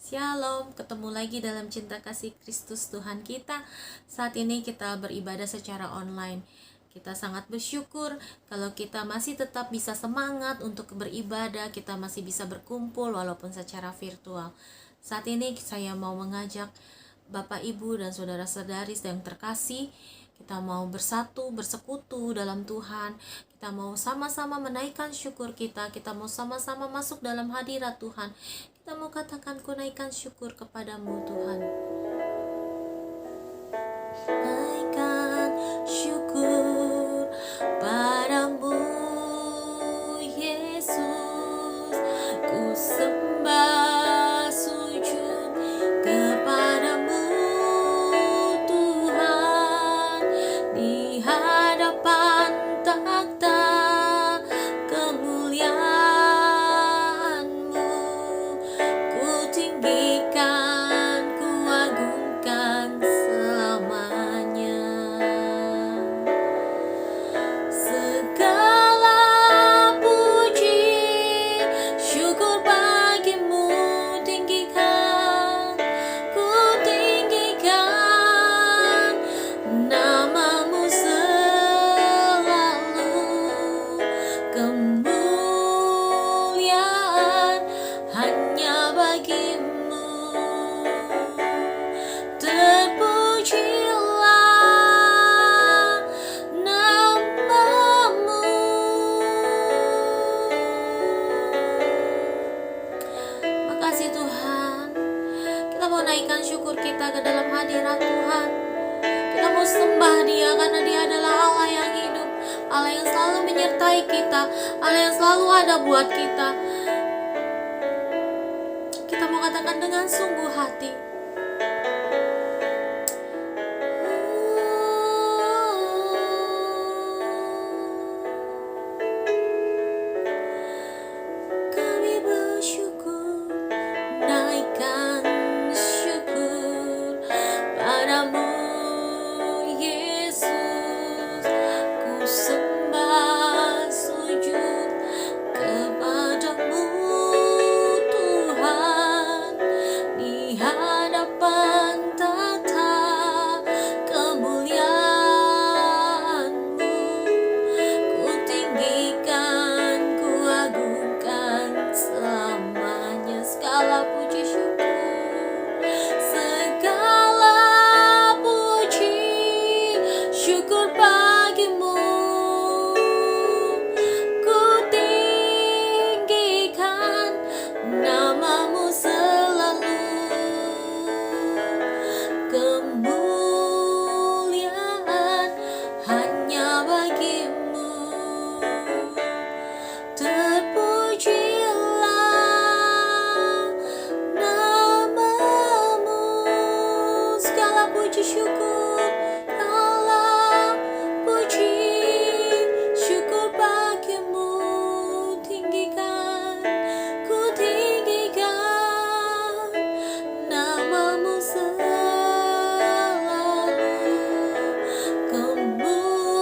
Shalom, ketemu lagi dalam cinta kasih Kristus Tuhan kita. Saat ini kita beribadah secara online. Kita sangat bersyukur kalau kita masih tetap bisa semangat untuk beribadah, kita masih bisa berkumpul walaupun secara virtual. Saat ini saya mau mengajak Bapak, Ibu, dan saudara-saudari yang terkasih, kita mau bersatu, bersekutu dalam Tuhan. Kita mau sama-sama menaikkan syukur kita mau sama-sama masuk dalam hadirat Tuhan. Kita mau katakan, ku naikkan syukur kepadamu Tuhan. Naikkan syukur padamu Yesus, ku sembah sujud kepadamu Tuhan, di hadapan takhta kemuliaan-Mu, ku tinggikan, ku agungkan selamanya. Segala puji, syukur bagimu tinggikan, ku tinggikan namamu selalu. Kemuliaan hanya bagimu, terpujilah namamu. Makasih Tuhan, kita mau naikkan syukur kita ke dalam hadirat Tuhan. Kita mau sembah Dia karena Dia adalah Allah yang hidup, Allah yang selalu menyertai kita, Allah yang selalu ada buat kita. Kita mau katakan dengan sungguh hati, kami bersyukur, naikkan syukur padamu Yesus, ku sembah sujud kepadamu Tuhan, di hadapan takhta kemuliaan-Mu, ku tinggikan, ku agungkan selamanya. Segala puji syukur bagimu, ku tinggikan namamu selalu. Kemuliaan hanya bagimu, terpujilah namamu. Segala puji syukur, Allah, puji syukur bagimu tinggikan, ku tinggikan namamu selalu. Kemuliaan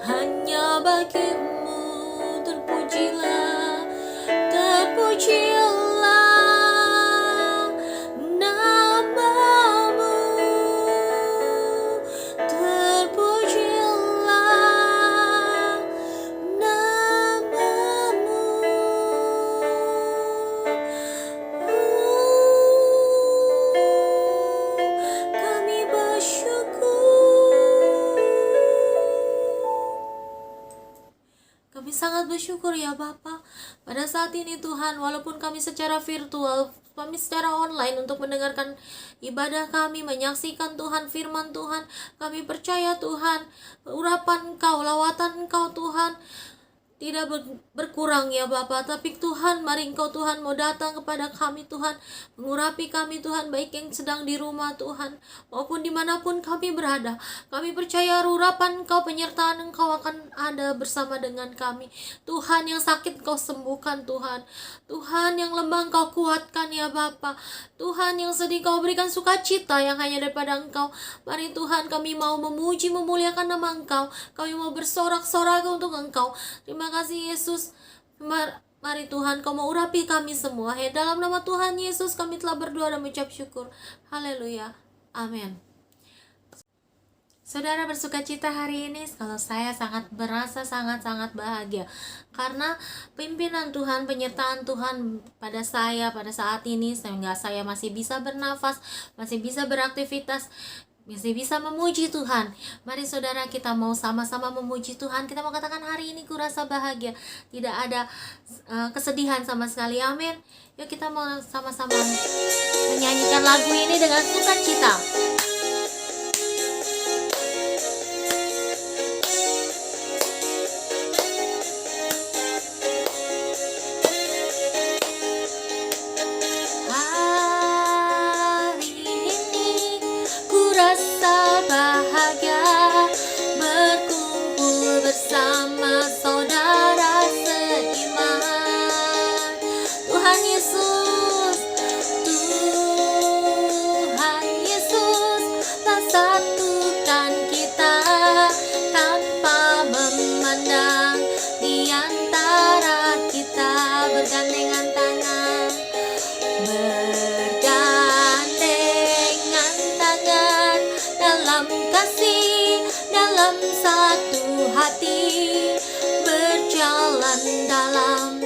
hanya bagimu, terpujilah, terpujilah namamu, terpujilah namamu. Kami bersyukur. Kami sangat bersyukur ya Bapa, pada saat ini Tuhan, walaupun kami secara virtual, kami secara online untuk mendengarkan ibadah kami, menyaksikan Tuhan, firman Tuhan, kami percaya Tuhan, urapan Engkau, lawatan Engkau Tuhan, tidak berkurang ya Bapa. Tapi Tuhan, mari Engkau Tuhan mau datang kepada kami Tuhan, mengurapi kami Tuhan, baik yang sedang di rumah Tuhan, maupun dimanapun kami berada. Kami percaya urapan Engkau, penyertaan Engkau akan ada bersama dengan kami. Tuhan, yang sakit Engkau sembuhkan Tuhan. Tuhan, yang lemah Engkau kuatkan ya Bapa. Tuhan, yang sedih Engkau berikan sukacita yang hanya daripada Engkau. Mari Tuhan, kami mau memuji, memuliakan nama Engkau. Kami mau bersorak-sorak untuk Engkau. Terima kasih Yesus. Mari Tuhan, Kau mau urapi kami semua. Dalam nama Tuhan Yesus kami telah berdoa dan mengucap syukur. Haleluya. Amin. Saudara bersuka cita hari ini, kalau saya merasa sangat-sangat bahagia karena pimpinan Tuhan, penyertaan Tuhan pada saya pada saat ini, sehingga saya masih bisa bernafas, masih bisa beraktivitas, masih bisa memuji Tuhan. Mari saudara, kita mau sama-sama memuji Tuhan. Kita mau katakan, hari ini kurasa bahagia, tidak ada kesedihan sama sekali. Amin. Yuk kita mau sama-sama menyanyikan lagu ini dengan sukacita. Dalam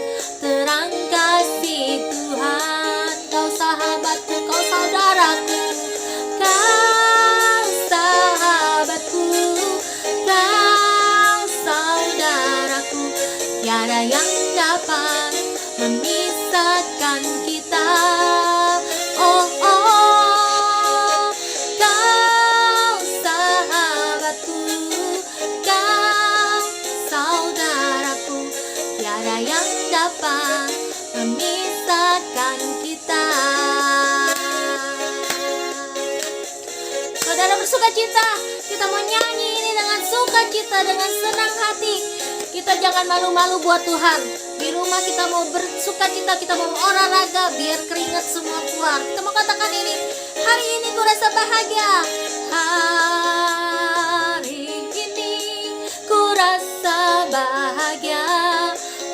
terang kasih Tuhan, Kau sahabatku, Kau saudaraku, Kau sahabatku, Kau saudaraku, tiada yang dapat memisahkan kita. Oh, oh, Kau sahabatku, Kau saudaraku, tiada yang dapat memisahkan kita. Saudara bersukacita, kita mau nyanyi ini dengan sukacita, dengan senang hati. Kita jangan malu-malu buat Tuhan. Di rumah kita mau bersukacita, kita mau olahraga biar keringat semua keluar. Kita mau katakan ini, hari ini ku rasa bahagia. Hari ini ku rasa bahagia,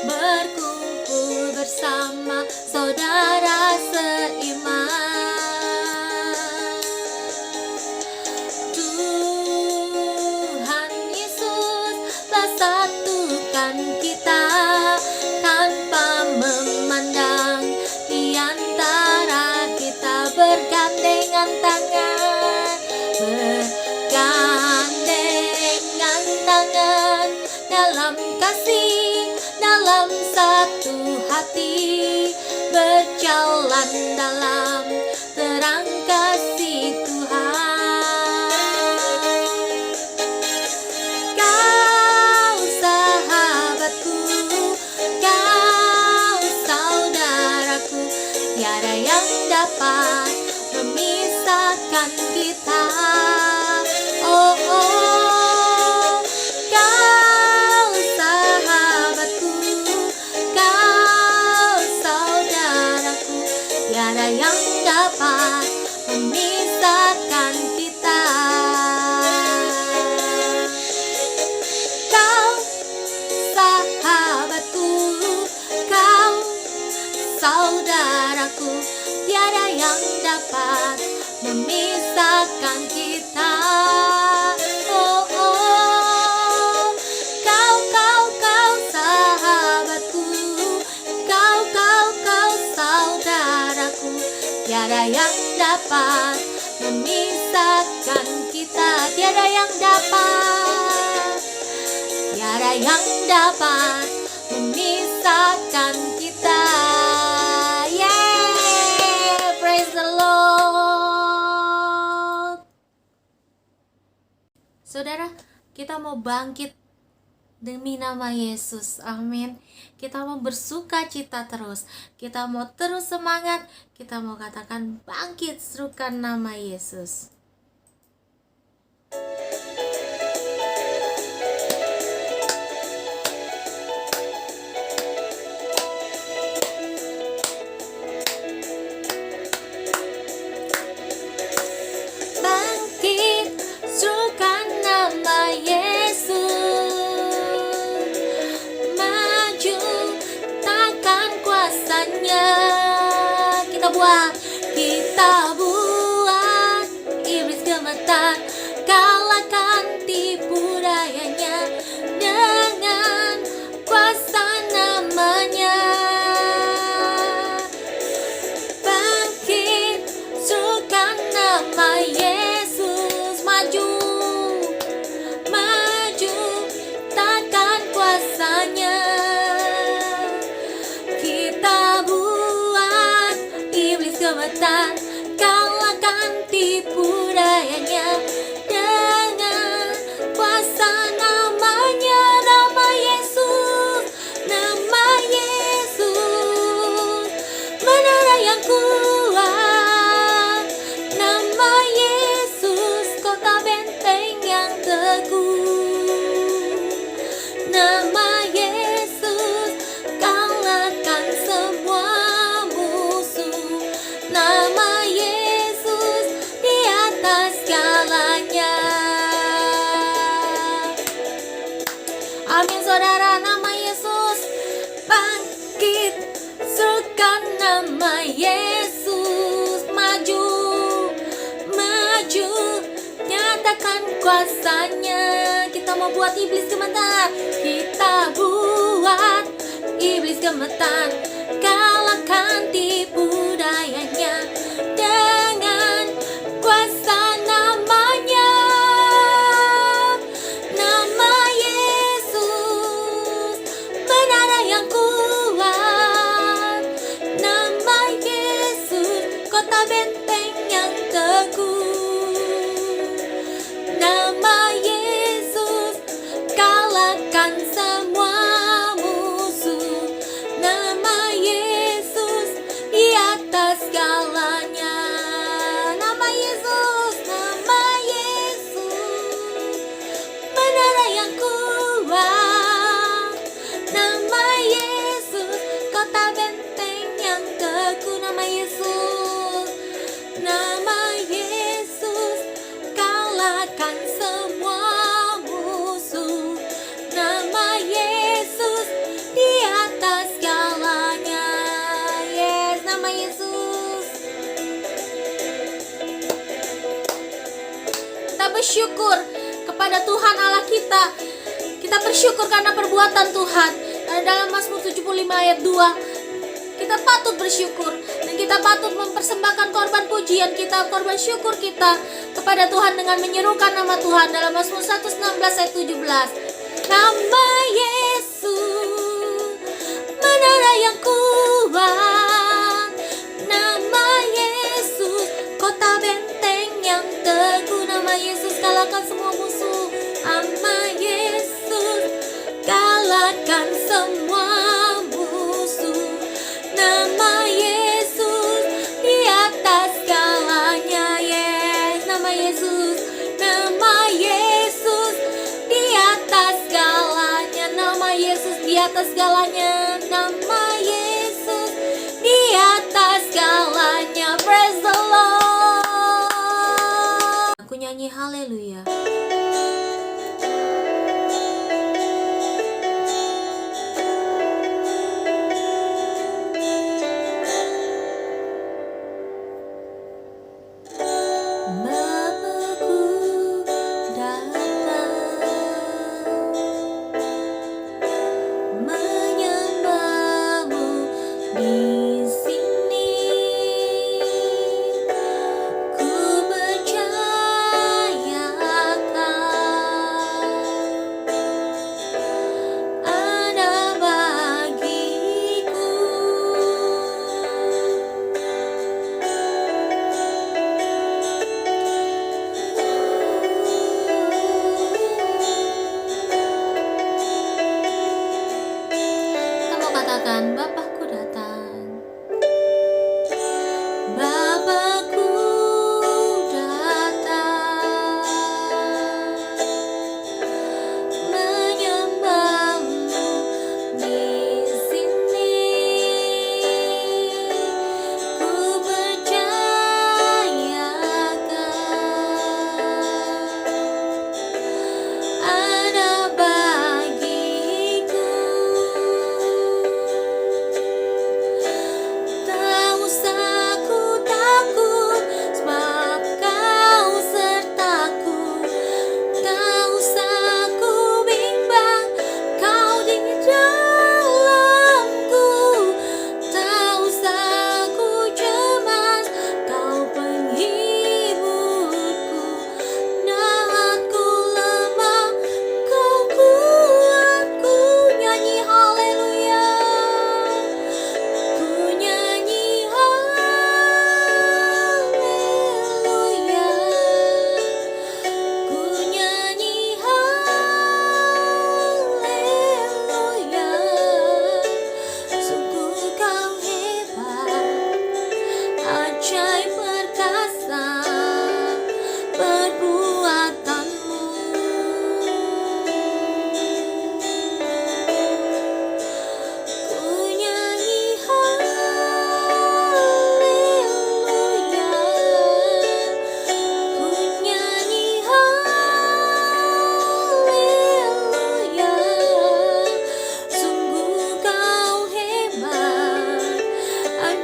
berkumpul bersama saudara seiman. Tuhan Yesus telah satukan kita tanpa memandang di antara kita, bergandengan tangan, bergandengan tangan dalam kasih, dalam satu hati, berjalan dalam terang kasih Tuhan. Kau sahabatku, Kau saudaraku, tiada yang dapat memisahkan kita. Oh, oh, Kau sahabatku, Kau saudaraku, tiada yang dapat memisahkan kita. Kau sahabatku, Kau saudaraku, tiada yang dapat memisahkan kita. Oh, oh, Kau sahabatku, Kau saudaraku, tiada yang dapat memisahkan kita. Tiada yang dapat, tiada yang dapat memisahkan kita. Yeah, praise the Lord. Saudara, kita mau bangkit demi nama Yesus. Amin. Kita mau bersuka cita terus. Kita mau terus semangat. Kita mau katakan bangkit, serukan nama Yesus. Bangkit, serukan nama Yesus. Maju, takkan kuat, kita buat iblis gemetar, kalahkan tipu dayanya dengan kuasa namanya. Bangkit, serukan nama Yesus, maju, maju, takkan kuasanya. Kita buat iblis gemetar, kalahkan tipu dayanya dengan kuasa namanya. Nama Yesus, nama Yesus, menara yang kuat. Nama Yesus, kota benteng yang teguh. Nama Yesus, kalahkan semua musuh. Nama Yesus, di atas segalanya. Amin saudara, nama Yesus. Bangkit, serukan nama Yesus, maju, maju, nyatakan kuasanya. Kita mau buat iblis gemetar, kita buat iblis gemetar, kalahkan tipu dayanya dengan kuasa namanya. Nama Yesus, menara yang kuat. Nama Yesus, kota benteng yang teguh. Nama Yesus, kalahkan semua musuh. Nama Yesus, di atas segalanya. Nama Yesus, nama Yesus, menara yang kuat. Nama Yesus, kota benteng yang teguh. Nama Yesus, nama Yesus, kalahkan semua musuh. Nama Yesus, di atas segalanya. Yes, nama Yesus. Kita bersyukur kepada Tuhan Allah kita. Kita bersyukur karena perbuatan Tuhan. Karena dalam Mazmur 75 ayat 2, kita patut bersyukur dan kita patut mempersembahkan korban pujian kita, korban syukur kita kepada Tuhan dengan menyerukan nama Tuhan dalam Mazmur 116 ayat 17. Nama Yesus, menara yang kuat. Nama Yesus, kota benteng yang teguh. Nama Yesus, kalahkan semua musuh. Nama Yesus, kalahkan semua musuh. Nama Yesus, di atas segalanya. Yes, nama Yesus, nama Yesus, di atas segalanya. Nama Yesus, di atas segalanya. Nama Yesus, di atas segalanya. Praise the Lord. Aku nyanyi haleluya. Bapakku datang menyembahmu di sini. Ku percayakan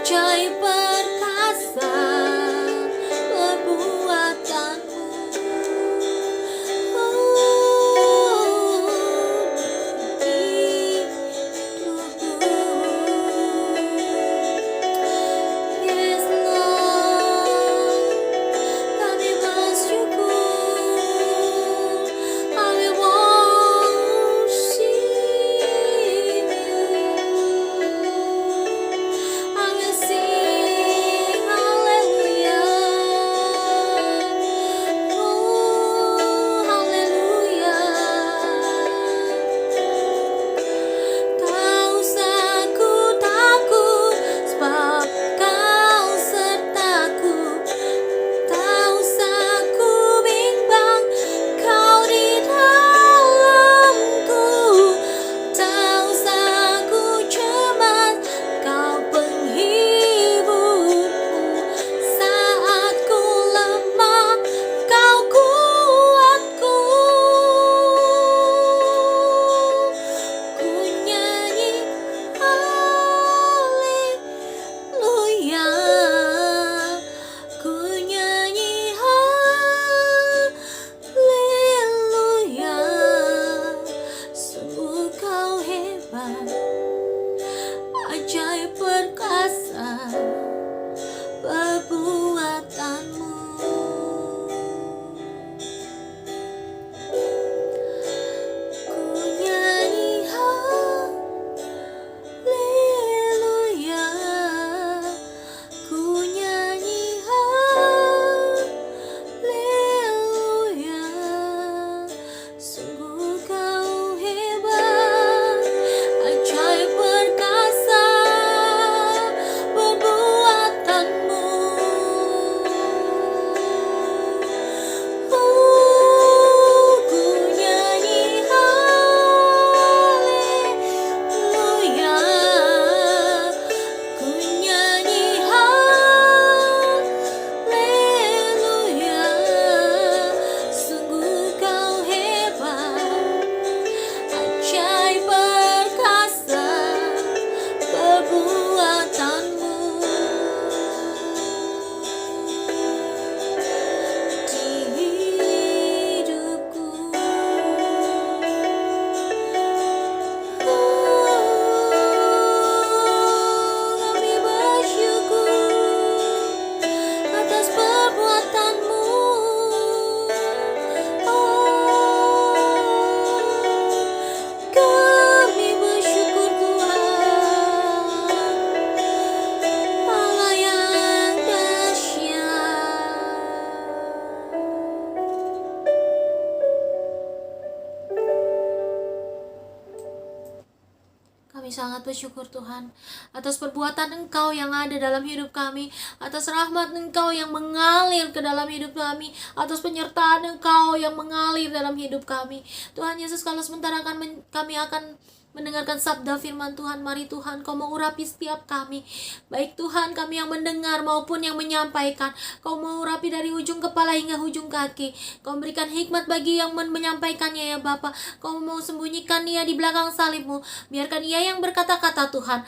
ajaib perkasa perbuatanmu. Yes Lord, kami bersyukur, kami worship you, kami sing haleluya, oh haleluya. Tak usah ku takut, sebab Kau sertaku. Tak usah ku bimbang, Kau di dalamku. Tak usah ku cemas, Kau penghiburku. Saat ku lemah, Kau kuatku. Ku nyanyi haleluya, ku nyanyi haleluya. Sungguh Kau hebat, ajaib perkasa perbuatanmu. Ku nyanyi haleluya, ku nyanyi haleluya. Sungguh Kau hebat, ajaib perkasa perbuatanmu. Ku nyanyi haleluya, ku nyanyi haleluya. Sungguh Kau hebat, ajaib perkasa perbuatanmu. Di hidupku, kami bersyukur atas perbuatanmu. Kami bersyukur Tuhan, Allah yang dahsyat. Kami sangat bersyukur Tuhan atas perbuatan Engkau yang ada dalam hidup kami, atas rahmat Engkau yang mengalir ke dalam hidup kami, atas penyertaan Engkau yang mengalir dalam hidup kami. Tuhan Yesus, kalau sebentar kami akan mendengarkan sabda firman Tuhan. Mari Tuhan Kau mengurapi setiap kami, baik Tuhan kami yang mendengar maupun yang menyampaikan. Kau mengurapi dari ujung kepala hingga ujung kaki. Kau memberikan hikmat bagi yang menyampaikannya ya Bapa. Kau mau sembunyikan ia di belakang salib-Mu. Biarkan ia yang berkata-kata Tuhan,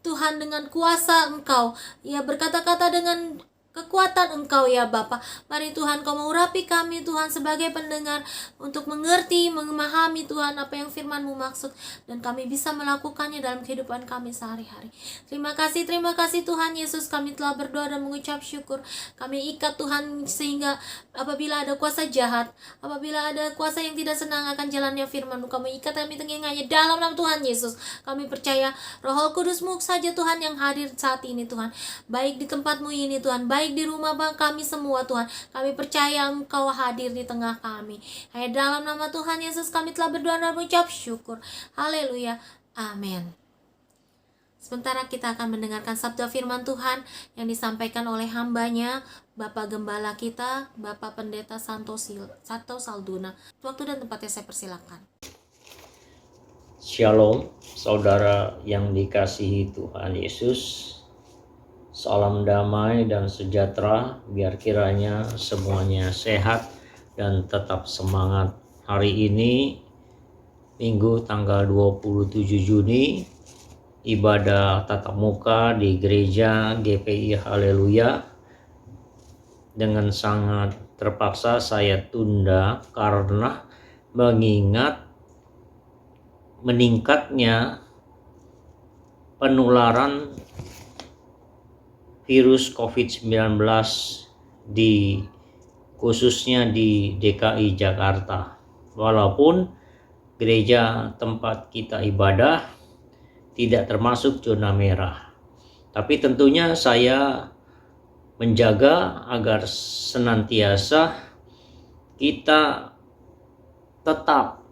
Tuhan dengan kuasa Engkau, ia berkata-kata dengan kekuatan Engkau ya Bapa. Mari Tuhan Kau mengurapi kami Tuhan sebagai pendengar, untuk mengerti, memahami Tuhan apa yang firman-Mu maksud, dan kami bisa melakukannya dalam kehidupan kami sehari-hari. Terima kasih Tuhan Yesus, kami telah berdoa dan mengucap syukur. Kami ikat Tuhan, sehingga apabila ada kuasa jahat, apabila ada kuasa yang tidak senang akan jalannya firman-Mu, kami ikat kami tengah-tengahnya dalam nama Tuhan Yesus. Kami percaya Roh Kudus-Mu saja Tuhan yang hadir saat ini Tuhan, baik di tempat-Mu ini Tuhan, baik di rumah kami semua Tuhan. Kami percaya Engkau hadir di tengah kami. Hanya dalam nama Tuhan Yesus kami telah berdoa dan mengucap syukur. Haleluya. Amin. Sementara kita akan mendengarkan sabda firman Tuhan yang disampaikan oleh hambanya, Bapak Gembala kita, Bapak Pendeta Santo Salduna. Waktu dan tempatnya saya persilakan. Shalom, saudara yang dikasihi Tuhan Yesus. Salam damai dan sejahtera, biar kiranya semuanya sehat dan tetap semangat. Hari ini Minggu tanggal 27 Juni ibadah tatap muka di gereja GPI Haleluya. Dengan sangat terpaksa saya tunda karena mengingat meningkatnya penularan virus COVID-19 khususnya di DKI Jakarta. Walaupun gereja tempat kita ibadah tidak termasuk zona merah, tapi tentunya saya menjaga agar senantiasa kita tetap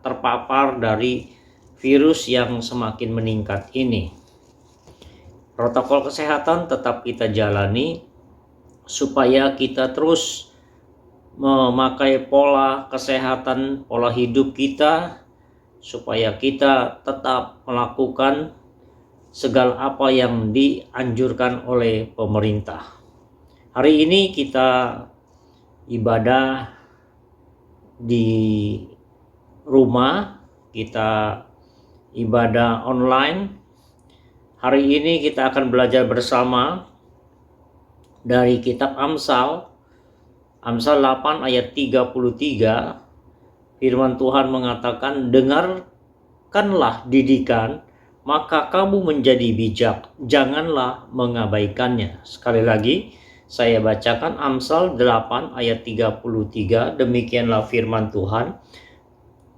terpapar dari virus yang semakin meningkat ini. Protokol kesehatan tetap kita jalani supaya kita terus memakai pola kesehatan, pola hidup kita, supaya kita tetap melakukan segala apa yang dianjurkan oleh pemerintah. Hari ini kita ibadah di rumah, kita ibadah online. Hari ini kita akan belajar bersama dari kitab Amsal 8 ayat 33. Firman Tuhan mengatakan, dengarkanlah didikan, maka kamu menjadi bijak, janganlah mengabaikannya. Sekali lagi saya bacakan Amsal 8 ayat 33, demikianlah firman Tuhan.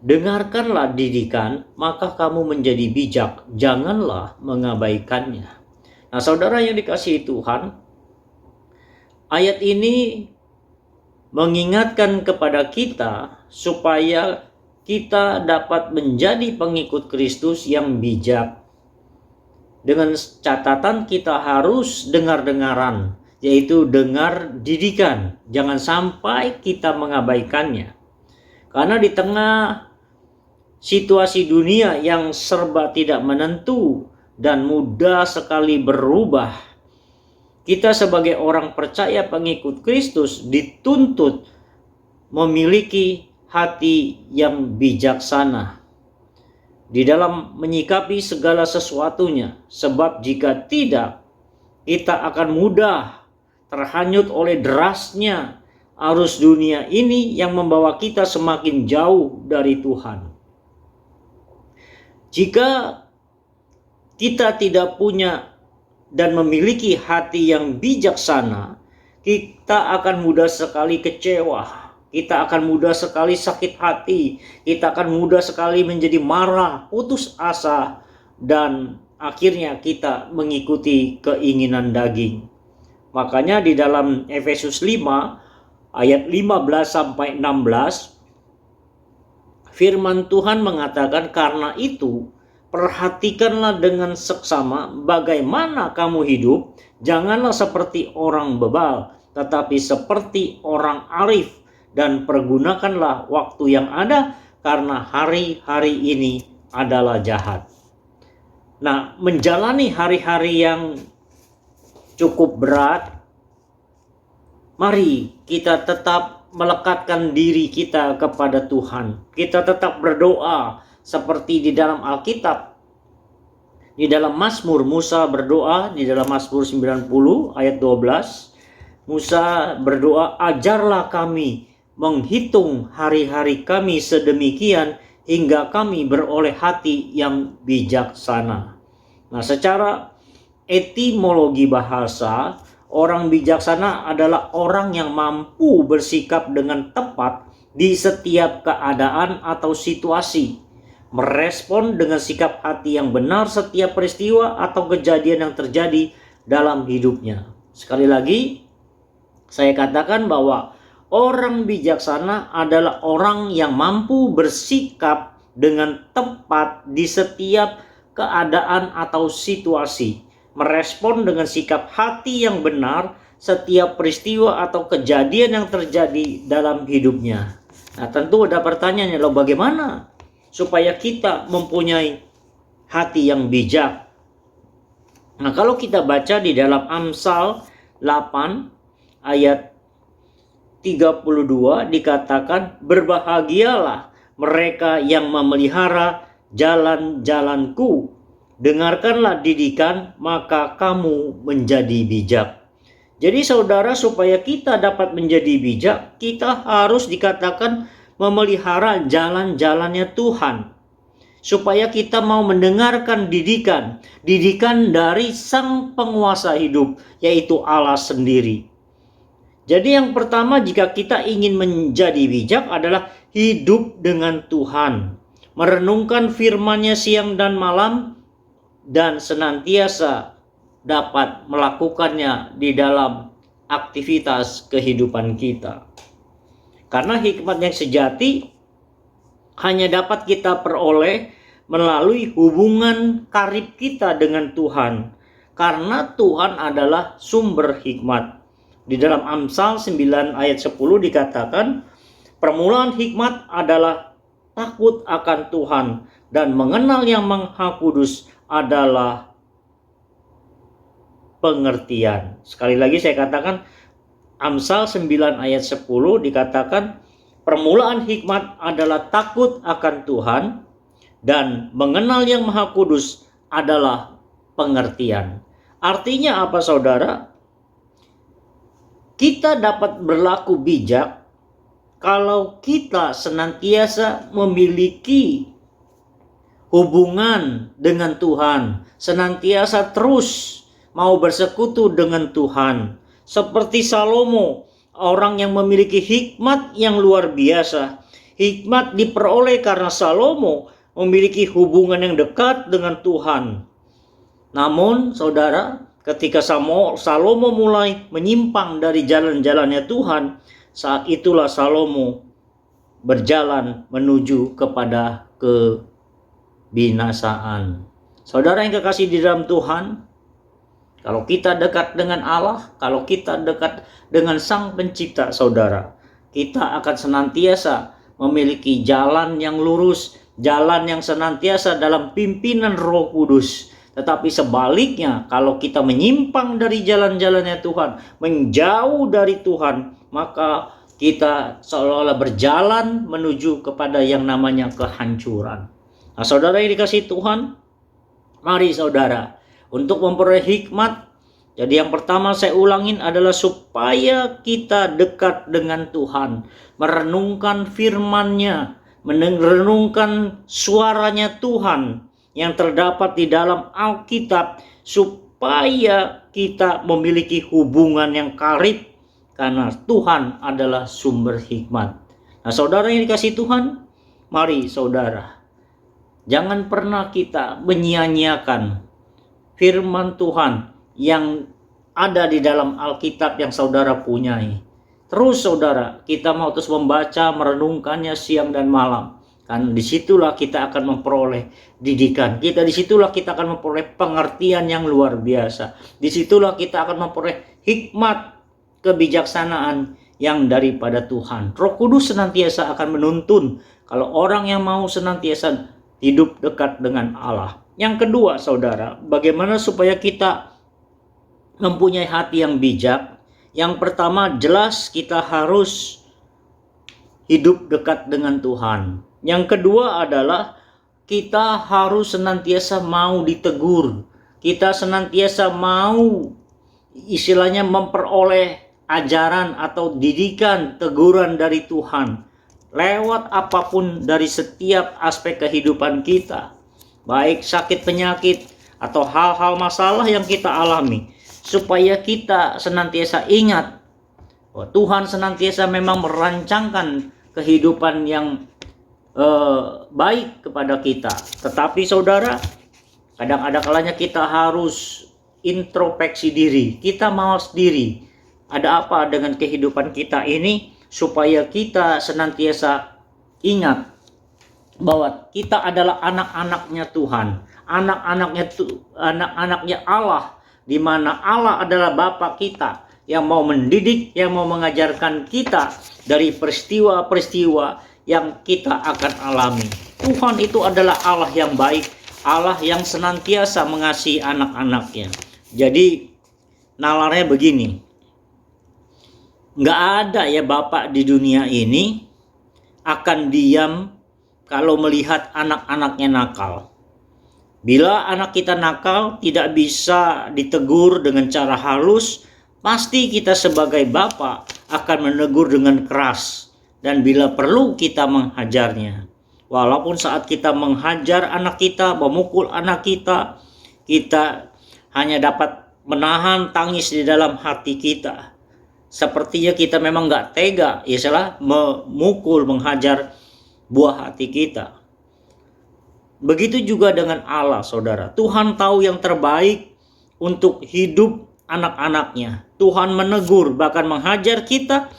Dengarkanlah didikan, maka kamu menjadi bijak, janganlah mengabaikannya. Nah, saudara yang dikasihi Tuhan, ayat ini mengingatkan kepada kita supaya kita dapat menjadi pengikut Kristus yang bijak. Dengan catatan kita harus dengar-dengaran, yaitu dengar didikan. Jangan sampai kita mengabaikannya. Karena di tengah situasi dunia yang serba tidak menentu dan mudah sekali berubah, kita sebagai orang percaya pengikut Kristus dituntut memiliki hati yang bijaksana di dalam menyikapi segala sesuatunya. Sebab jika tidak, kita akan mudah terhanyut oleh derasnya arus dunia ini yang membawa kita semakin jauh dari Tuhan. Jika kita tidak punya dan memiliki hati yang bijaksana, kita akan mudah sekali kecewa, kita akan mudah sekali sakit hati, kita akan mudah sekali menjadi marah, putus asa, dan akhirnya kita mengikuti keinginan daging. Makanya di dalam Efesus 5 ayat 15 sampai 16, firman Tuhan mengatakan, karena itu perhatikanlah dengan seksama bagaimana kamu hidup. Janganlah seperti orang bebal, tetapi seperti orang arif. Dan pergunakanlah waktu yang ada, karena hari-hari ini adalah jahat. Nah, menjalani hari-hari yang cukup berat, mari kita tetap melekatkan diri kita kepada Tuhan. Kita tetap berdoa seperti di dalam Alkitab. Di dalam Mazmur, Musa berdoa di dalam Mazmur 90 ayat 12. Musa berdoa, ajarlah kami menghitung hari-hari kami sedemikian hingga kami beroleh hati yang bijaksana. Nah, secara etimologi bahasa, orang bijaksana adalah orang yang mampu bersikap dengan tepat di setiap keadaan atau situasi, merespon dengan sikap hati yang benar setiap peristiwa atau kejadian yang terjadi dalam hidupnya. Sekali lagi, saya katakan bahwa orang bijaksana adalah orang yang mampu bersikap dengan tepat di setiap keadaan atau situasi, merespon dengan sikap hati yang benar setiap peristiwa atau kejadian yang terjadi dalam hidupnya. Nah, tentu ada pertanyaannya, loh, bagaimana supaya kita mempunyai hati yang bijak? Nah, kalau kita baca di dalam Amsal 8 ayat 32 dikatakan, berbahagialah mereka yang memelihara jalan-jalanku. Dengarkanlah didikan, maka kamu menjadi bijak. Jadi saudara, supaya kita dapat menjadi bijak, kita harus dikatakan memelihara jalan-jalannya Tuhan. Supaya kita mau mendengarkan didikan dari Sang Penguasa hidup, yaitu Allah sendiri. Jadi yang pertama, jika kita ingin menjadi bijak adalah hidup dengan Tuhan. Merenungkan firman-Nya siang dan malam, dan senantiasa dapat melakukannya di dalam aktivitas kehidupan kita. Karena hikmat yang sejati hanya dapat kita peroleh melalui hubungan karib kita dengan Tuhan. Karena Tuhan adalah sumber hikmat. Di dalam Amsal 9 ayat 10 dikatakan, permulaan hikmat adalah takut akan Tuhan, dan mengenal Yang Maha Kudus adalah pengertian. Sekali lagi saya katakan, Amsal 9 ayat 10 dikatakan, permulaan hikmat adalah takut akan Tuhan, dan mengenal Yang Maha Kudus adalah pengertian. Artinya apa saudara? Kita dapat berlaku bijak kalau kita senantiasa memiliki hubungan dengan Tuhan, senantiasa terus mau bersekutu dengan Tuhan. Seperti Salomo, orang yang memiliki hikmat yang luar biasa. Hikmat diperoleh karena Salomo memiliki hubungan yang dekat dengan Tuhan. Namun saudara, ketika Salomo mulai menyimpang dari jalan-jalannya Tuhan, saat itulah Salomo berjalan menuju kepada binasaan. Saudara yang kekasih di dalam Tuhan, kalau kita dekat dengan Allah, kalau kita dekat dengan Sang Pencipta saudara, kita akan senantiasa memiliki jalan yang lurus, jalan yang senantiasa dalam pimpinan Roh Kudus. Tetapi sebaliknya, kalau kita menyimpang dari jalan-jalannya Tuhan, menjauh dari Tuhan, maka kita seolah-olah berjalan menuju kepada yang namanya kehancuran. Nah, saudara yang dikasihi Tuhan, mari saudara, untuk memperoleh hikmat, jadi yang pertama saya ulangin adalah supaya kita dekat dengan Tuhan, merenungkan firman-Nya, merenungkan suaranya Tuhan yang terdapat di dalam Alkitab, supaya kita memiliki hubungan yang karib, karena Tuhan adalah sumber hikmat. Nah, saudara yang dikasihi Tuhan, mari saudara, jangan pernah kita menyia-nyiakan firman Tuhan yang ada di dalam Alkitab yang saudara punyai. Terus saudara, kita mau terus membaca, merenungkannya siang dan malam. Kan disitulah kita akan memperoleh didikan. Disitulah kita akan memperoleh pengertian yang luar biasa. Disitulah kita akan memperoleh hikmat, kebijaksanaan yang daripada Tuhan. Roh Kudus senantiasa akan menuntun kalau orang yang mau senantiasa hidup dekat dengan Allah. Yang kedua saudara, bagaimana supaya kita mempunyai hati yang bijak? Yang pertama, jelas kita harus hidup dekat dengan Tuhan. Yang kedua adalah kita harus senantiasa mau ditegur. Kita senantiasa mau istilahnya memperoleh ajaran atau didikan, teguran dari Tuhan. Lewat apapun dari setiap aspek kehidupan kita. Baik sakit penyakit atau hal-hal masalah yang kita alami. Supaya kita senantiasa ingat bahwa Tuhan senantiasa memang merancangkan kehidupan yang baik kepada kita. Tetapi saudara, kadang ada kalanya kita harus introspeksi diri. Kita mawas diri. Ada apa dengan kehidupan kita ini, supaya kita senantiasa ingat bahwa kita adalah anak-anaknya Tuhan, anak-anaknya Allah, di mana Allah adalah Bapa kita yang mau mendidik, yang mau mengajarkan kita dari peristiwa-peristiwa yang kita akan alami. Tuhan itu adalah Allah yang baik, Allah yang senantiasa mengasihi anak-anaknya. Jadi nalarnya begini, nggak ada ya Bapak di dunia ini akan diam kalau melihat anak-anaknya nakal. Bila anak kita nakal tidak bisa ditegur dengan cara halus, pasti kita sebagai bapak akan menegur dengan keras. Dan bila perlu kita menghajarnya. Walaupun saat kita menghajar anak kita, memukul anak kita, kita hanya dapat menahan tangis di dalam hati kita. Sepertinya kita memang gak tega, ya salah, memukul, menghajar buah hati kita. Begitu juga dengan Allah, saudara. Tuhan tahu yang terbaik untuk hidup anak-anaknya. Tuhan menegur, bahkan menghajar kita,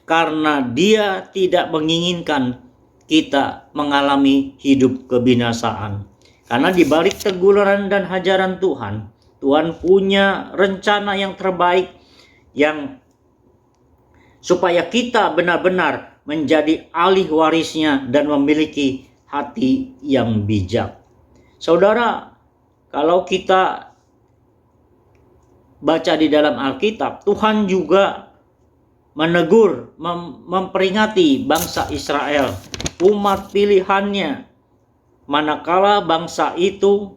karena Dia tidak menginginkan kita mengalami hidup kebinasaan. Karena di balik teguran dan hajaran Tuhan, Tuhan punya rencana yang terbaik, yang supaya kita benar-benar menjadi ahli warisnya dan memiliki hati yang bijak. Saudara, kalau kita baca di dalam Alkitab, Tuhan juga menegur, memperingati bangsa Israel, umat pilihannya, manakala bangsa itu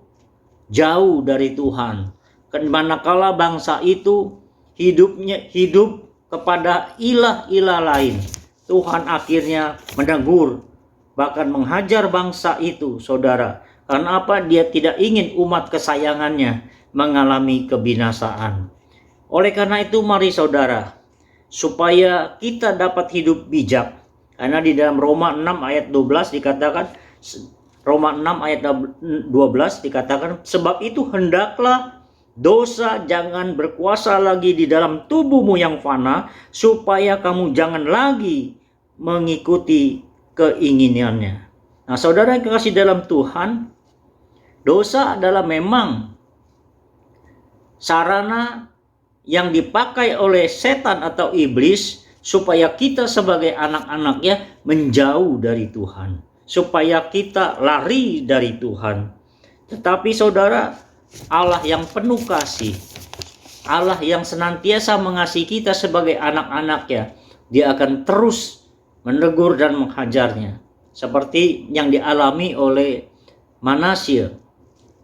jauh dari Tuhan, manakala bangsa itu hidup kepada ilah-ilah lain. Tuhan akhirnya menegur, bahkan menghajar bangsa itu, saudara. Karena apa? Dia tidak ingin umat kesayangannya mengalami kebinasaan. Oleh karena itu, mari saudara, supaya kita dapat hidup bijak. Karena di dalam Roma 6 ayat 12 dikatakan, Roma 6 ayat 12 dikatakan, sebab itu hendaklah dosa jangan berkuasa lagi di dalam tubuhmu yang fana, supaya kamu jangan lagi mengikuti keinginannya. Nah, saudara yang kekasih dalam Tuhan, dosa adalah memang sarana yang dipakai oleh setan atau iblis supaya kita sebagai anak-anaknya menjauh dari Tuhan, supaya kita lari dari Tuhan. Tetapi saudara, Allah yang penuh kasih, Allah yang senantiasa mengasihi kita sebagai anak-anaknya, Dia akan terus menegur dan menghajarnya. Seperti yang dialami oleh Manasye,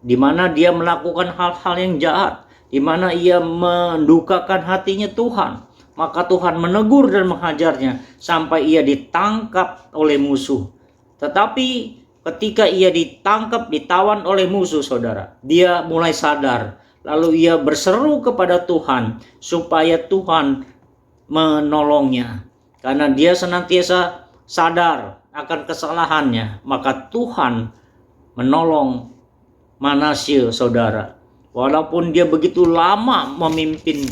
di mana dia melakukan hal-hal yang jahat, di mana ia mendukakan hatinya Tuhan. Maka Tuhan menegur dan menghajarnya sampai ia ditangkap oleh musuh. Tetapi ketika ia ditangkap, ditawan oleh musuh, saudara, dia mulai sadar. Lalu ia berseru kepada Tuhan supaya Tuhan menolongnya. Karena dia senantiasa sadar akan kesalahannya, maka Tuhan menolong Manasye, saudara. Walaupun dia begitu lama memimpin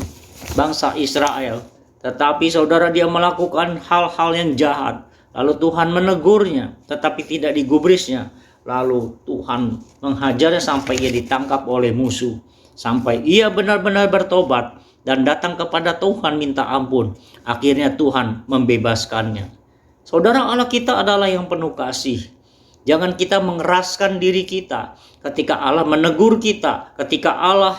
bangsa Israel, tetapi saudara, dia melakukan hal-hal yang jahat. Lalu Tuhan menegurnya, tetapi tidak digubrisnya. Lalu Tuhan menghajarnya sampai ia ditangkap oleh musuh. Sampai ia benar-benar bertobat dan datang kepada Tuhan minta ampun. Akhirnya Tuhan membebaskannya. Saudara, Allah kita adalah yang penuh kasih. Jangan kita mengeraskan diri kita ketika Allah menegur kita, ketika Allah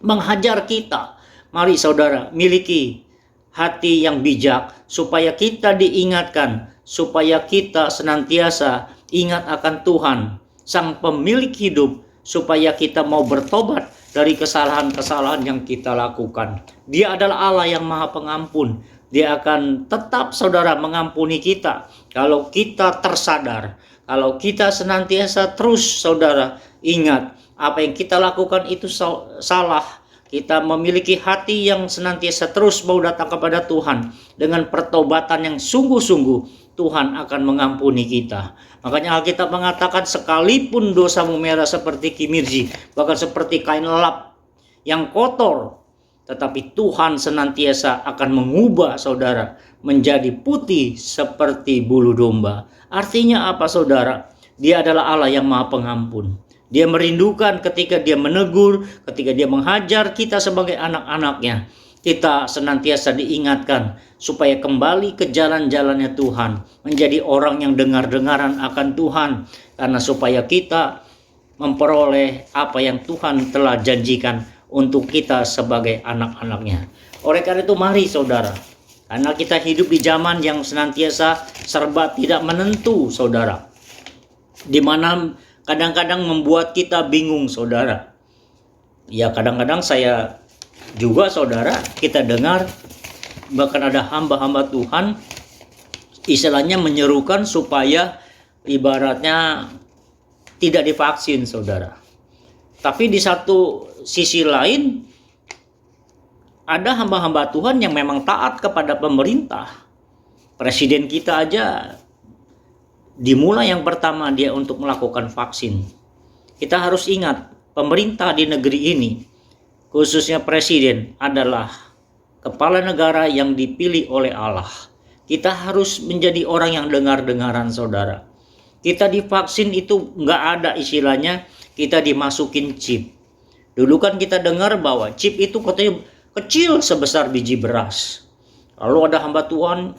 menghajar kita. Mari saudara, miliki hati yang bijak supaya kita diingatkan, supaya kita senantiasa ingat akan Tuhan, Sang Pemilik hidup, supaya kita mau bertobat dari kesalahan-kesalahan yang kita lakukan. Dia adalah Allah yang Maha Pengampun. Dia akan tetap, saudara, mengampuni kita kalau kita tersadar, kalau kita senantiasa terus, saudara, ingat apa yang kita lakukan itu salah. Kita memiliki hati yang senantiasa terus mau datang kepada Tuhan dengan pertobatan yang sungguh-sungguh, Tuhan akan mengampuni kita. Makanya Alkitab mengatakan, sekalipun dosamu merah seperti kimirji, bahkan seperti kain lap yang kotor, tetapi Tuhan senantiasa akan mengubah saudara menjadi putih seperti bulu domba. Artinya apa, saudara? Dia adalah Allah yang Maha Pengampun. Dia merindukan ketika dia menegur, ketika dia menghajar kita sebagai anak-anaknya. Kita senantiasa diingatkan supaya kembali ke jalan-jalannya Tuhan. Menjadi orang yang dengar-dengaran akan Tuhan. Karena supaya kita memperoleh apa yang Tuhan telah janjikan untuk kita sebagai anak-anaknya. Oleh karena itu, mari saudara, Karena kita hidup di zaman yang senantiasa serba tidak menentu, saudara. Di mana kadang-kadang membuat kita bingung, saudara. Ya, kadang-kadang saya juga, saudara, kita dengar bahkan ada hamba-hamba Tuhan istilahnya menyerukan supaya ibaratnya tidak divaksin, saudara. Tapi di satu sisi lain ada hamba-hamba Tuhan yang memang taat kepada pemerintah. Presiden kita aja dimulai yang pertama dia untuk melakukan vaksin. Kita harus ingat, pemerintah di negeri ini, khususnya presiden, adalah kepala negara yang dipilih oleh Allah. Kita harus menjadi orang yang dengar-dengaran, saudara. Kita divaksin itu nggak ada istilahnya kita dimasukin chip. Dulu kan kita dengar bahwa chip itu katanya kecil sebesar biji beras. Lalu ada hamba Tuhan,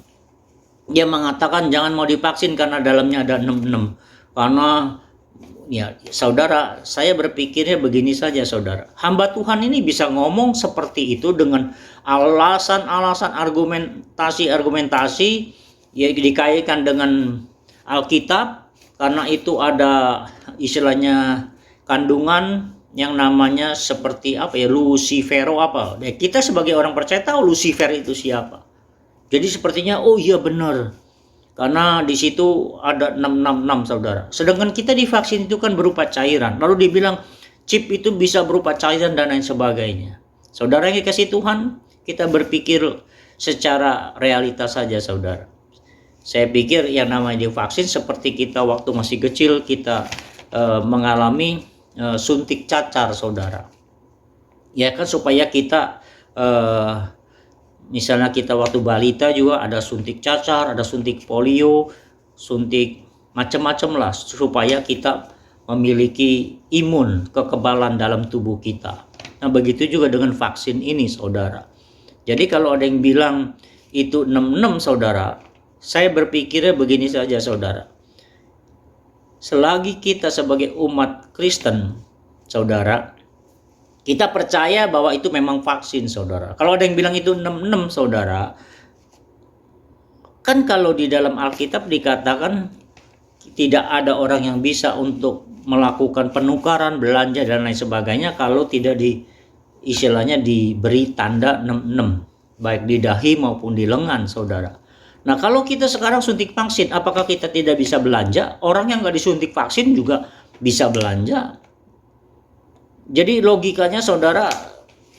dia mengatakan jangan mau divaksin karena dalamnya ada 66. Karena ya saudara, saya berpikirnya begini saja, saudara. Hamba Tuhan ini bisa ngomong seperti itu dengan alasan-alasan argumentasi ya dikaitkan dengan Alkitab, karena itu ada istilahnya kandungan yang namanya seperti apa ya, Lucifero apa. Ya, kita sebagai orang percaya tahu Lucifer itu siapa. Jadi sepertinya oh iya benar. Karena di situ ada 666, saudara. Sedangkan kita divaksin itu kan berupa cairan. Lalu dibilang chip itu bisa berupa cairan dan lain sebagainya. Saudara yang dikasih Tuhan, kita berpikir secara realitas saja, saudara. Saya pikir yang namanya divaksin seperti kita waktu masih kecil kita mengalami suntik cacar, saudara. Ya kan, supaya kita misalnya kita waktu balita juga ada suntik cacar, ada suntik polio, suntik macam-macam lah, supaya kita memiliki imun, kekebalan dalam tubuh kita. Nah begitu juga dengan vaksin ini, saudara. Jadi kalau ada yang bilang itu 66, saudara, saya berpikirnya begini saja, saudara. Selagi kita sebagai umat Kristen, saudara, kita percaya bahwa itu memang vaksin, saudara. Kalau ada yang bilang itu 66, saudara, kan kalau di dalam Alkitab dikatakan tidak ada orang yang bisa untuk melakukan penukaran, belanja dan lain sebagainya kalau tidak istilahnya diberi tanda 66, baik di dahi maupun di lengan, saudara. Nah kalau kita sekarang suntik vaksin, apakah kita tidak bisa belanja? Orang yang nggak disuntik vaksin juga bisa belanja. Jadi logikanya, saudara,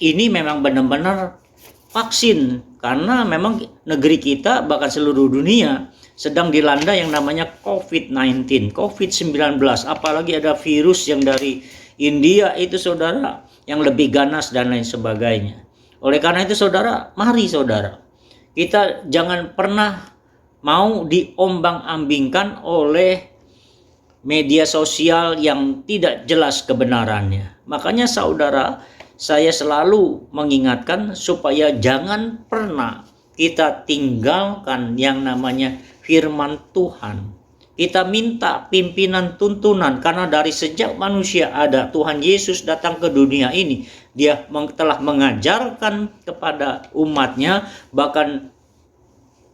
ini memang benar-benar vaksin. Karena memang negeri kita, bahkan seluruh dunia, sedang dilanda yang namanya COVID-19, COVID-19. Apalagi ada virus yang dari India itu, saudara, yang lebih ganas dan lain sebagainya. Oleh karena itu, saudara, mari saudara, kita jangan pernah mau diombang-ambingkan oleh media sosial yang tidak jelas kebenarannya. Makanya saudara, saya selalu mengingatkan supaya jangan pernah kita tinggalkan yang namanya firman Tuhan. Kita minta pimpinan tuntunan, karena dari sejak manusia ada, Tuhan Yesus datang ke dunia ini, dia telah mengajarkan kepada umatnya, bahkan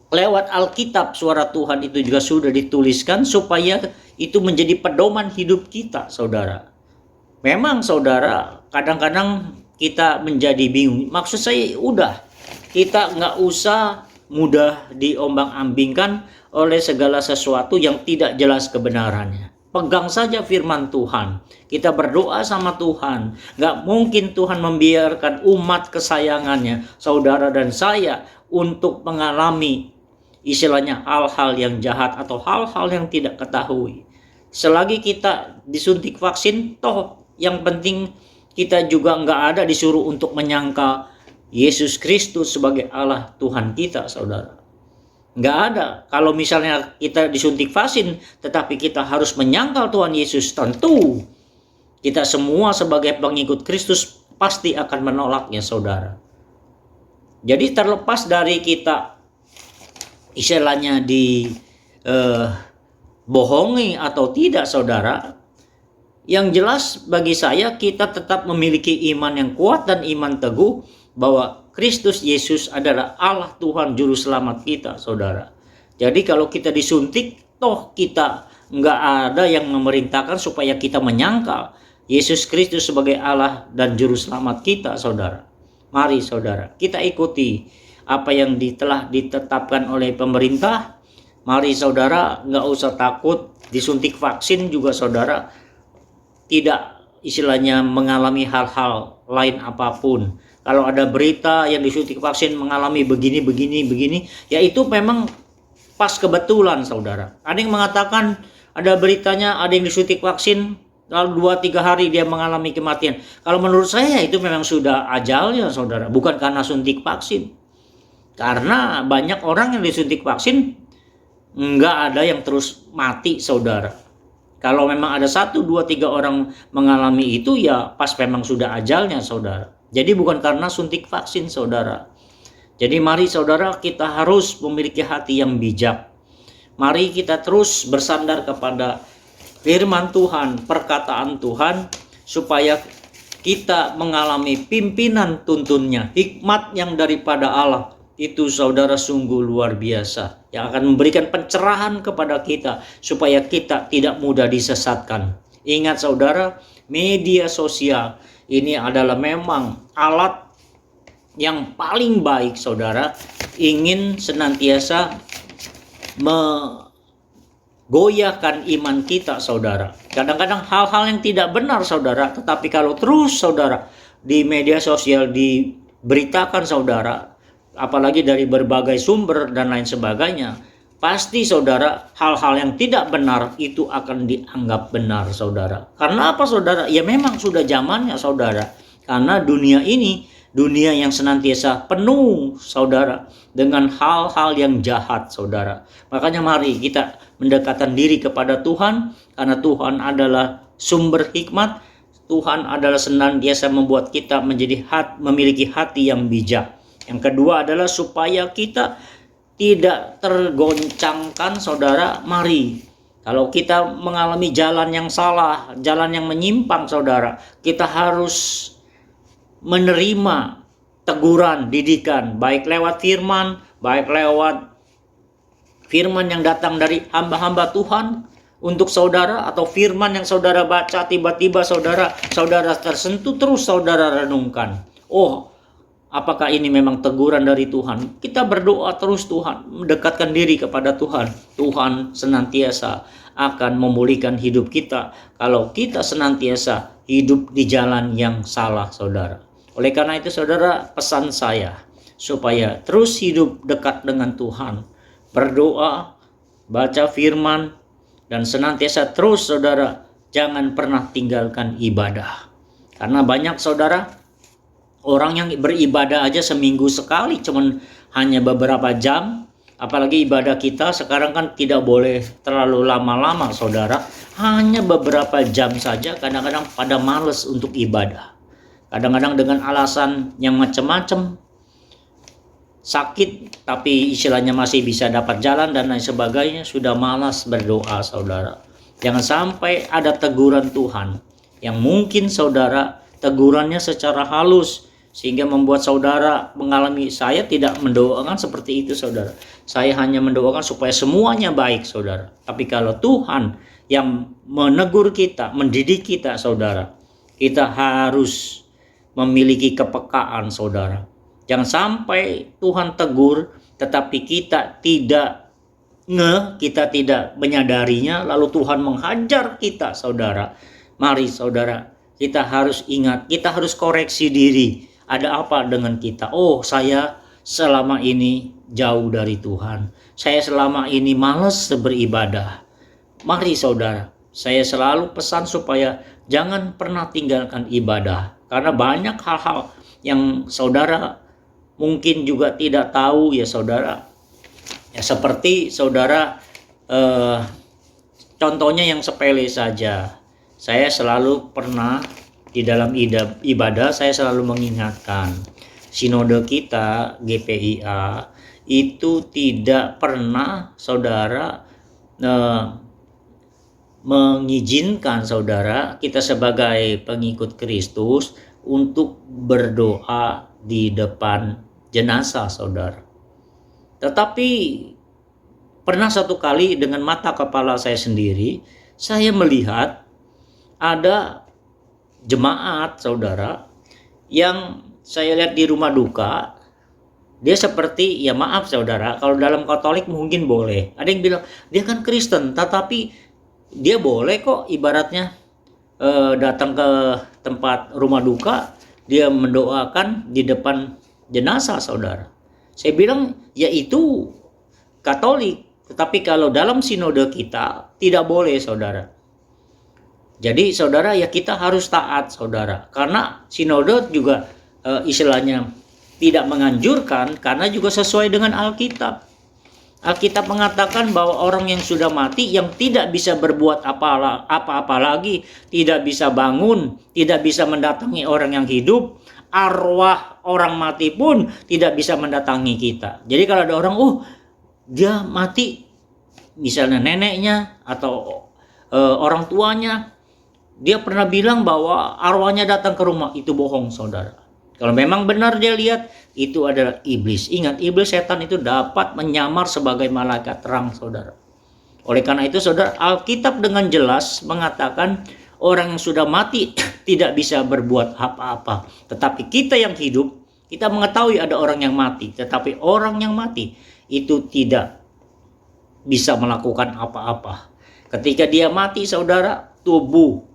lewat Alkitab suara Tuhan itu juga sudah dituliskan supaya itu menjadi pedoman hidup kita, saudara. Memang saudara, kadang-kadang kita menjadi bingung. Maksud saya udah, kita nggak usah mudah diombang-ambingkan oleh segala sesuatu yang tidak jelas kebenarannya. Pegang saja firman Tuhan. Kita berdoa sama Tuhan. Nggak mungkin Tuhan membiarkan umat kesayangannya, saudara dan saya, untuk mengalami istilahnya hal-hal yang jahat atau hal-hal yang tidak ketahui. Selagi kita disuntik vaksin, toh yang penting kita juga nggak ada disuruh untuk menyangka Yesus Kristus sebagai Allah Tuhan kita, saudara. Nggak ada. Kalau misalnya kita disuntik vaksin, tetapi kita harus menyangkal Tuhan Yesus, tentu kita semua sebagai pengikut Kristus pasti akan menolaknya, saudara. Jadi terlepas dari kita istilahnya bohongi atau tidak, saudara, yang jelas bagi saya kita tetap memiliki iman yang kuat dan iman teguh bahwa Kristus Yesus adalah Allah Tuhan Juru Selamat kita, saudara. Jadi kalau kita disuntik, toh kita nggak ada yang memerintahkan supaya kita menyangkal Yesus Kristus sebagai Allah dan Juru Selamat kita, saudara. Mari saudara, kita ikuti apa yang telah ditetapkan oleh pemerintah. Mari saudara, nggak usah takut disuntik vaksin juga saudara. Tidak istilahnya mengalami hal-hal lain apapun. Kalau ada berita yang disuntik vaksin mengalami begini, ya itu memang pas kebetulan saudara. Ada yang mengatakan ada beritanya ada yang disuntik vaksin lalu 2-3 hari dia mengalami kematian. Kalau menurut saya itu memang sudah ajalnya saudara, bukan karena suntik vaksin. Karena banyak orang yang disuntik vaksin nggak ada yang terus mati saudara. Kalau memang ada 1, 2, 3 orang mengalami itu ya pas memang sudah ajalnya saudara. Jadi bukan karena suntik vaksin saudara. Jadi mari saudara, kita harus memiliki hati yang bijak. Mari kita terus bersandar kepada firman Tuhan, perkataan Tuhan, supaya kita mengalami pimpinan tuntunnya, hikmat yang daripada Allah. Itu saudara sungguh luar biasa, yang akan memberikan pencerahan kepada kita supaya kita tidak mudah disesatkan. Ingat saudara, media sosial ini adalah memang alat yang paling baik saudara, ingin senantiasa menggoyahkan iman kita saudara. Kadang-kadang hal-hal yang tidak benar saudara, tetapi kalau terus saudara di media sosial diberitakan saudara, apalagi dari berbagai sumber dan lain sebagainya, pasti saudara hal-hal yang tidak benar itu akan dianggap benar saudara. Karena apa saudara? Ya memang sudah zamannya saudara. Karena dunia ini dunia yang senantiasa penuh saudara dengan hal-hal yang jahat saudara. Makanya mari kita mendekatkan diri kepada Tuhan, karena Tuhan adalah sumber hikmat. Tuhan adalah senantiasa membuat kita memiliki hati yang bijak. Yang kedua adalah supaya kita tidak tergoncangkan saudara. Mari kalau kita mengalami jalan yang salah, jalan yang menyimpang saudara, kita harus menerima teguran, didikan, baik lewat firman, baik lewat firman yang datang dari hamba-hamba Tuhan untuk saudara, atau firman yang saudara baca tiba-tiba saudara tersentuh, terus saudara renungkan, oh apakah ini memang teguran dari Tuhan? Kita berdoa terus Tuhan, mendekatkan diri kepada Tuhan. Tuhan senantiasa akan memulihkan hidup kita kalau kita senantiasa hidup di jalan yang salah saudara. Oleh karena itu saudara, pesan saya supaya terus hidup dekat dengan Tuhan, berdoa, baca firman, dan senantiasa terus saudara jangan pernah tinggalkan ibadah. Karena banyak saudara orang yang beribadah aja seminggu sekali, cuman hanya beberapa jam. Apalagi ibadah kita sekarang kan tidak boleh terlalu lama-lama saudara, hanya beberapa jam saja. Kadang-kadang pada males untuk ibadah, kadang-kadang dengan alasan yang macam-macam, sakit tapi istilahnya masih bisa dapat jalan dan lain sebagainya, sudah malas berdoa saudara. Jangan sampai ada teguran Tuhan yang mungkin saudara tegurannya secara halus sehingga membuat saudara mengalami. Saya tidak mendoakan seperti itu saudara. Saya hanya mendoakan supaya semuanya baik saudara. Tapi kalau Tuhan yang menegur kita, mendidik kita saudara, kita harus memiliki kepekaan saudara. Jangan sampai Tuhan tegur tetapi kita tidak kita tidak menyadarinya, lalu Tuhan menghajar kita saudara. Mari saudara, kita harus ingat, kita harus koreksi diri. Ada apa dengan kita? Oh, saya selama ini jauh dari Tuhan. Saya selama ini malas beribadah. Mari saudara, saya selalu pesan supaya jangan pernah tinggalkan ibadah. Karena banyak hal-hal yang saudara mungkin juga tidak tahu ya saudara. Ya seperti saudara, contohnya yang sepele saja. Saya selalu pernah di dalam ibadah, saya selalu mengingatkan sinode kita GPIA itu tidak pernah saudara mengizinkan saudara kita sebagai pengikut Kristus untuk berdoa di depan jenazah, saudara. Tetapi pernah satu kali dengan mata kepala saya sendiri, saya melihat ada jemaat, saudara, yang saya lihat di rumah duka. Dia seperti, ya maaf saudara, kalau dalam Katolik mungkin boleh. Ada yang bilang, dia kan Kristen, tetapi dia boleh kok ibaratnya datang ke tempat rumah duka, dia mendoakan di depan jenazah, saudara. Saya bilang, ya itu Katolik, tetapi kalau dalam sinode kita tidak boleh, saudara. Jadi saudara, ya kita harus taat, saudara, karena sinode juga istilahnya tidak menganjurkan, karena juga sesuai dengan Alkitab. Alkitab mengatakan bahwa orang yang sudah mati, yang tidak bisa berbuat apa-apa lagi, tidak bisa bangun, tidak bisa mendatangi orang yang hidup, arwah orang mati pun tidak bisa mendatangi kita. Jadi kalau ada orang, dia mati, misalnya neneknya atau orang tuanya, dia pernah bilang bahwa arwahnya datang ke rumah, itu bohong, saudara. Kalau memang benar dia lihat, itu adalah iblis. Ingat, iblis, setan itu dapat menyamar sebagai malaikat terang, saudara. Oleh karena itu, saudara, Alkitab dengan jelas mengatakan orang yang sudah mati tidak bisa berbuat apa-apa. Tetapi kita yang hidup, kita mengetahui ada orang yang mati. Tetapi orang yang mati itu tidak bisa melakukan apa-apa. Ketika dia mati, saudara, tubuh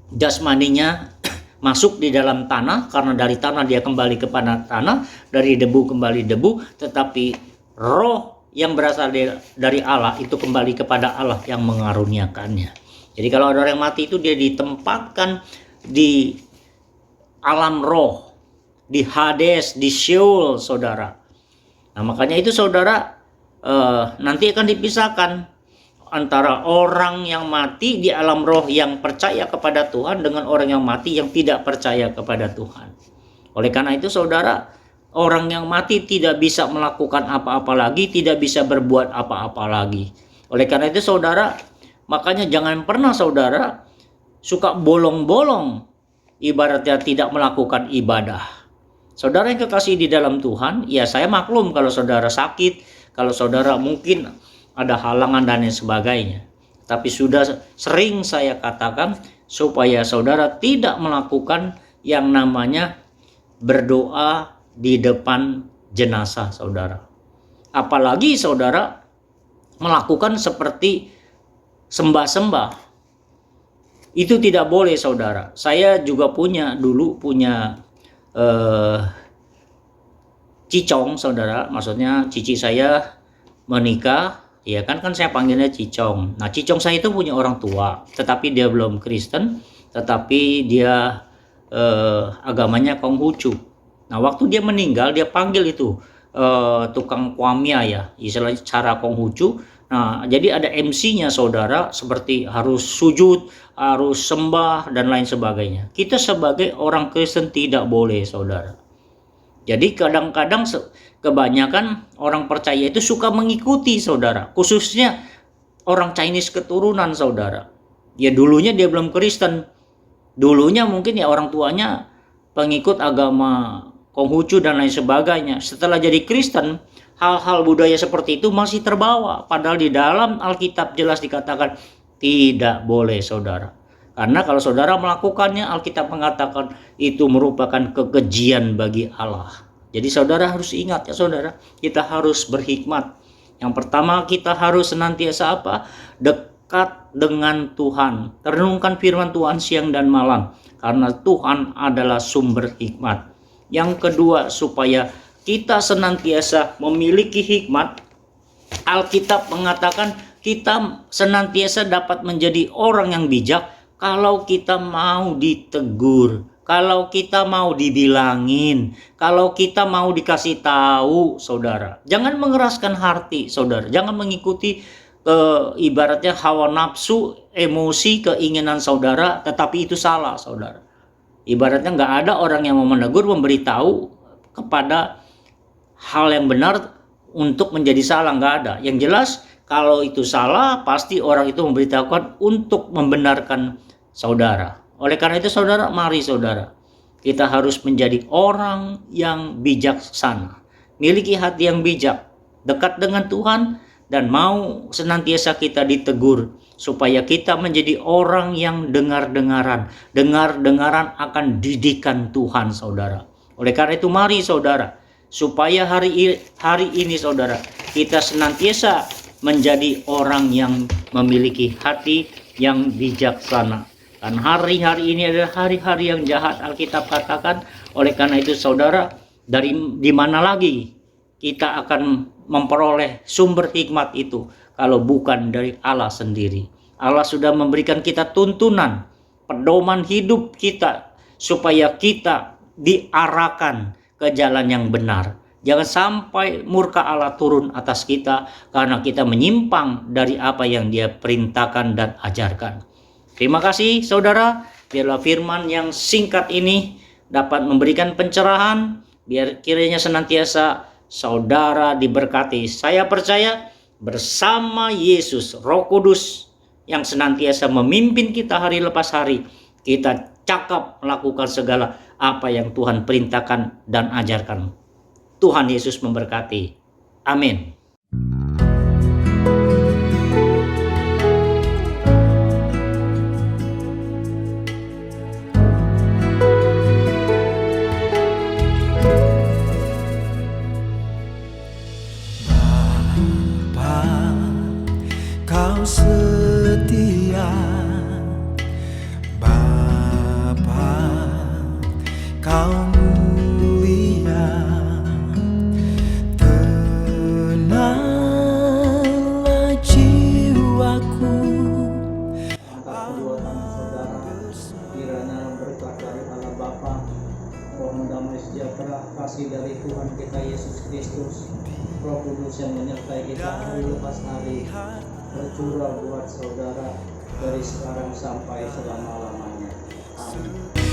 jasmaninya masuk di dalam tanah, karena dari tanah dia kembali kepada tanah, dari debu kembali debu, tetapi roh yang berasal dari Allah itu kembali kepada Allah yang mengaruniakannya. Jadi kalau ada orang yang mati itu dia ditempatkan di alam roh, di Hades, di Sheol, saudara. Nah makanya itu saudara, nanti akan dipisahkan antara orang yang mati di alam roh yang percaya kepada Tuhan dengan orang yang mati yang tidak percaya kepada Tuhan. Oleh karena itu saudara, orang yang mati tidak bisa melakukan apa-apa lagi, tidak bisa berbuat apa-apa lagi. Oleh karena itu saudara, makanya jangan pernah saudara suka bolong-bolong, ibaratnya tidak melakukan ibadah. Saudara yang kekasih di dalam Tuhan, ya saya maklum kalau saudara sakit, kalau saudara mungkin ada halangan dan lain sebagainya. Tapi sudah sering saya katakan supaya saudara tidak melakukan yang namanya berdoa di depan jenazah, saudara. Apalagi saudara melakukan seperti sembah-sembah. Itu tidak boleh, saudara. Saya juga punya cicong, saudara. Maksudnya cici saya menikah. Ya kan saya panggilnya Cicong. Nah Cicong saya itu punya orang tua, tetapi dia belum Kristen, tetapi dia agamanya Konghucu. Nah waktu dia meninggal, dia panggil itu tukang kwamia, ya istilahnya cara Konghucu. Nah jadi ada MC-nya saudara, seperti harus sujud, harus sembah dan lain sebagainya. Kita sebagai orang Kristen tidak boleh, saudara. Jadi kadang-kadang kebanyakan orang percaya itu suka mengikuti, saudara. Khususnya orang Chinese keturunan, saudara. Ya dulunya dia belum Kristen. Dulunya mungkin ya orang tuanya pengikut agama Konghucu dan lain sebagainya. Setelah jadi Kristen, hal-hal budaya seperti itu masih terbawa. Padahal di dalam Alkitab jelas dikatakan tidak boleh, saudara. Karena kalau saudara melakukannya, Alkitab mengatakan itu merupakan kekejian bagi Allah. Jadi saudara harus ingat ya saudara, kita harus berhikmat. Yang pertama kita harus senantiasa apa? Dekat dengan Tuhan. Renungkan firman Tuhan siang dan malam. Karena Tuhan adalah sumber hikmat. Yang kedua, supaya kita senantiasa memiliki hikmat, Alkitab mengatakan kita senantiasa dapat menjadi orang yang bijak kalau kita mau ditegur, kalau kita mau dibilangin, kalau kita mau dikasih tahu, saudara. Jangan mengeraskan hati, saudara. Jangan mengikuti ibaratnya hawa nafsu, emosi, keinginan saudara, tetapi itu salah, saudara. Ibaratnya nggak ada orang yang mau menegur, memberitahu kepada hal yang benar untuk menjadi salah, nggak ada. Yang jelas kalau itu salah, pasti orang itu memberitahukan untuk membenarkan saudara. Oleh karena itu saudara, mari saudara, kita harus menjadi orang yang bijaksana. miliki hati yang bijak, dekat dengan Tuhan, dan mau senantiasa kita ditegur supaya kita menjadi orang yang dengar-dengaran akan didikan Tuhan, saudara. Oleh karena itu mari saudara, supaya hari ini saudara, kita senantiasa menjadi orang yang memiliki hati yang bijaksana. Dan hari-hari ini adalah hari-hari yang jahat, Alkitab katakan. Oleh karena itu saudara, di mana lagi kita akan memperoleh sumber hikmat itu kalau bukan dari Allah sendiri. Allah sudah memberikan kita tuntunan, pedoman hidup kita supaya kita diarahkan ke jalan yang benar. Jangan sampai murka Allah turun atas kita karena kita menyimpang dari apa yang Dia perintahkan dan ajarkan. Terima kasih saudara, biarlah firman yang singkat ini dapat memberikan pencerahan, biar kiranya senantiasa saudara diberkati. Saya percaya bersama Yesus, Roh Kudus yang senantiasa memimpin kita hari lepas hari, kita cakap melakukan segala apa yang Tuhan perintahkan dan ajarkan. Tuhan Yesus memberkati. Amin. Kau setia, Bapa, Kau mulia, tenanglah jiwaku. Kiranya berkat dari Allah Bapa, mohon damai sejahtera, kasih dari Tuhan kita Yesus Kristus, Roh Kudus yang menyertai kita hari lepas hari, bercurah buat saudara dari sekarang sampai selama-lamanya. Amin.